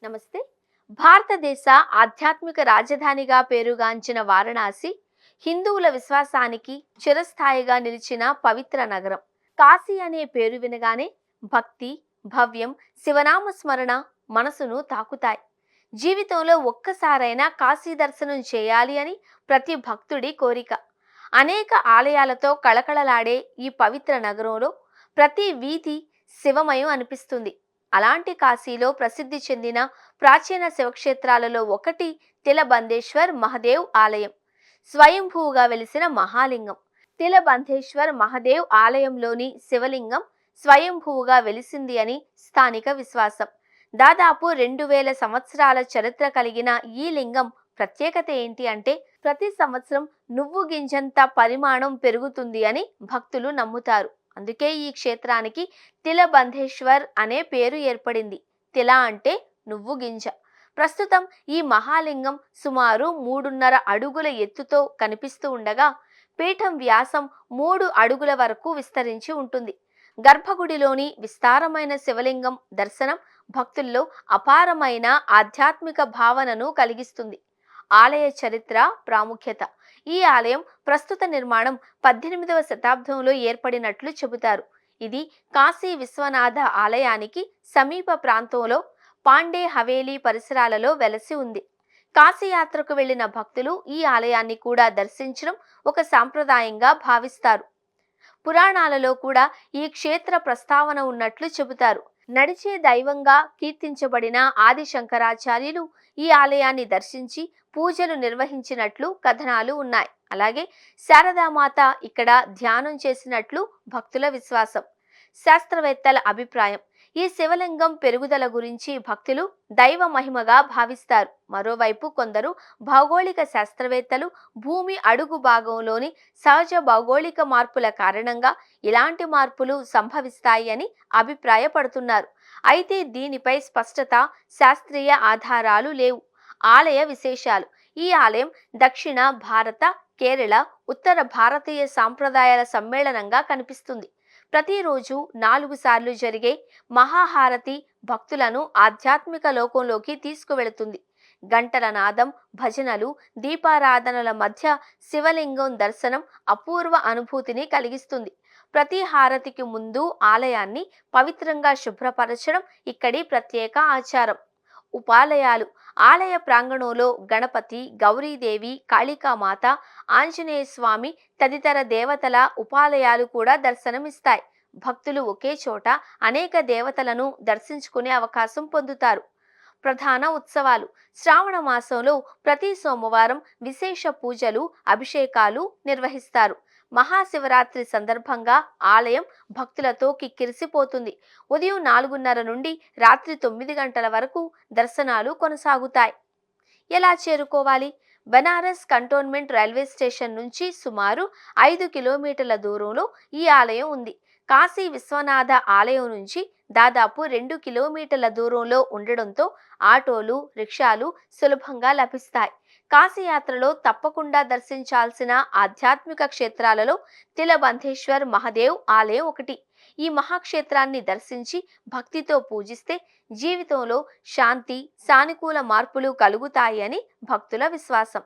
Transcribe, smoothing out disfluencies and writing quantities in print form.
నమస్తే. భారతదేశ ఆధ్యాత్మిక రాజధానిగా పేరుగాంచిన వారణాసి హిందువుల విశ్వాసానికి చిరస్థాయిగా నిలిచిన పవిత్ర నగరం. కాశీ అనే పేరు వినగానే భక్తి, భవ్యం, శివనామ స్మరణ మనసును తాకుతాయి. జీవితంలో ఒక్కసారైనా కాశీ దర్శనం చేయాలి అని ప్రతి భక్తుడి కోరిక. అనేక ఆలయాలతో కళకళలాడే ఈ పవిత్ర నగరంలో ప్రతి వీధి శివమయం అనిపిస్తుంది. అలాంటి కాశీలో ప్రసిద్ధి చెందిన ప్రాచీన శివక్షేత్రాలలో ఒకటి తిలబంధేశ్వర్ మహదేవ్ ఆలయం. స్వయంభూగా వెలిసిన మహాలింగం. తిలబంధేశ్వర్ మహదేవ్ ఆలయంలోని శివలింగం స్వయంభూగా వెలిసింది అని స్థానిక విశ్వాసం. దాదాపు 2000 సంవత్సరాల చరిత్ర కలిగిన ఈ లింగం ప్రత్యేకత ఏంటి అంటే, ప్రతి సంవత్సరం నువ్వు గింజంత పరిమాణం పెరుగుతుంది అని భక్తులు నమ్ముతారు. అందుకే ఈ క్షేత్రానికి తిలబంధేశ్వర్ అనే పేరు ఏర్పడింది. తిల అంటే నువ్వు గింజ. ప్రస్తుతం ఈ మహాలింగం సుమారు 3.5 అడుగుల ఎత్తుతో కనిపిస్తూ ఉండగా, పీఠం వ్యాసం 3 అడుగుల వరకు విస్తరించి ఉంటుంది. గర్భగుడిలోని విస్తారమైన శివలింగం దర్శనం భక్తుల్లో అపారమైన ఆధ్యాత్మిక భావనను కలిగిస్తుంది. ఆలయ చరిత్ర, ప్రాముఖ్యత. ఈ ఆలయం ప్రస్తుత నిర్మాణం 18వ శతాబ్దంలో ఏర్పడినట్లు చెబుతారు. ఇది కాశీ విశ్వనాథ ఆలయానికి సమీప ప్రాంతంలో పాండే హవేలీ పరిసరాలలో వెలసి ఉంది. కాశీయాత్రకు వెళ్లిన భక్తులు ఈ ఆలయాన్ని కూడా దర్శించడం ఒక సాంప్రదాయంగా భావిస్తారు. పురాణాలలో కూడా ఈ క్షేత్ర ప్రస్తావన ఉన్నట్లు చెబుతారు. నడిచే దైవంగా కీర్తించబడిన ఆది శంకరాచార్యులు ఈ ఆలయాన్ని దర్శించి పూజలు నిర్వహించినట్లు కథనాలు ఉన్నాయి. అలాగే శారదామాత ఇక్కడ ధ్యానం చేసినట్లు భక్తుల విశ్వాసం. శాస్త్రవేత్తల అభిప్రాయం. ఈ శివలింగం పెరుగుదల గురించి భక్తులు దైవ మహిమగా భావిస్తారు. మరోవైపు కొందరు భౌగోళిక శాస్త్రవేత్తలు భూమి అడుగు భాగంలోని సహజ భౌగోళిక మార్పుల కారణంగా ఇలాంటి మార్పులు సంభవిస్తాయి అని అభిప్రాయపడుతున్నారు. అయితే దీనిపై స్పష్టత, శాస్త్రీయ ఆధారాలు లేవు. ఆలయ విశేషాలు. ఈ ఆలయం దక్షిణ భారత, కేరళ, ఉత్తర భారతీయ సాంప్రదాయాల సమ్మేళనంగా కనిపిస్తుంది. ప్రతిరోజు 4 సార్లు జరిగే మహాహారతి భక్తులను ఆధ్యాత్మిక లోకంలోకి తీసుకువెళుతుంది. గంటల నాదం, భజనలు, దీపారాధనల మధ్య శివలింగం దర్శనం అపూర్వ అనుభూతిని కలిగిస్తుంది. ప్రతి హారతికి ముందు ఆలయాన్ని పవిత్రంగా శుభ్రపరచడం ఇక్కడి ప్రత్యేక ఆచారం. ఉపాలయాలు. ఆలయ ప్రాంగణంలో గణపతి, గౌరీదేవి, కాళికామాత, ఆంజనేయ స్వామి తదితర దేవతల ఉపాలయాలు కూడా దర్శనమిస్తాయి. భక్తులు ఒకే చోట అనేక దేవతలను దర్శించుకునే అవకాశం పొందుతారు. ప్రధాన ఉత్సవాలు. శ్రావణ మాసంలో ప్రతి సోమవారం విశేష పూజలు, అభిషేకాలు నిర్వహిస్తారు. మహాశివరాత్రి సందర్భంగా ఆలయం భక్తులతో కిక్కిరిసిపోతుంది. ఉదయం 4:30 నుండి రాత్రి 9 గంటల వరకు దర్శనాలు కొనసాగుతాయి. ఎలా చేరుకోవాలి? బనారస్ కంటోన్మెంట్ రైల్వే స్టేషన్ నుంచి సుమారు 5 కిలోమీటర్ల దూరంలో ఈ ఆలయం ఉంది. కాశీ విశ్వనాథ ఆలయం నుంచి దాదాపు 2 కిలోమీటర్ల దూరంలో ఉండడంతో ఆటోలు, రిక్షాలు సులభంగా లభిస్తాయి. కాశీయాత్రలో తప్పకుండా దర్శించాల్సిన ఆధ్యాత్మిక క్షేత్రాలలో తిలబంధేశ్వర్ మహదేవ్ ఆలయం ఒకటి. ఈ మహాక్షేత్రాన్ని దర్శించి భక్తితో పూజిస్తే జీవితంలో శాంతి, సానుకూల మార్పులు కలుగుతాయి అని భక్తుల విశ్వాసం.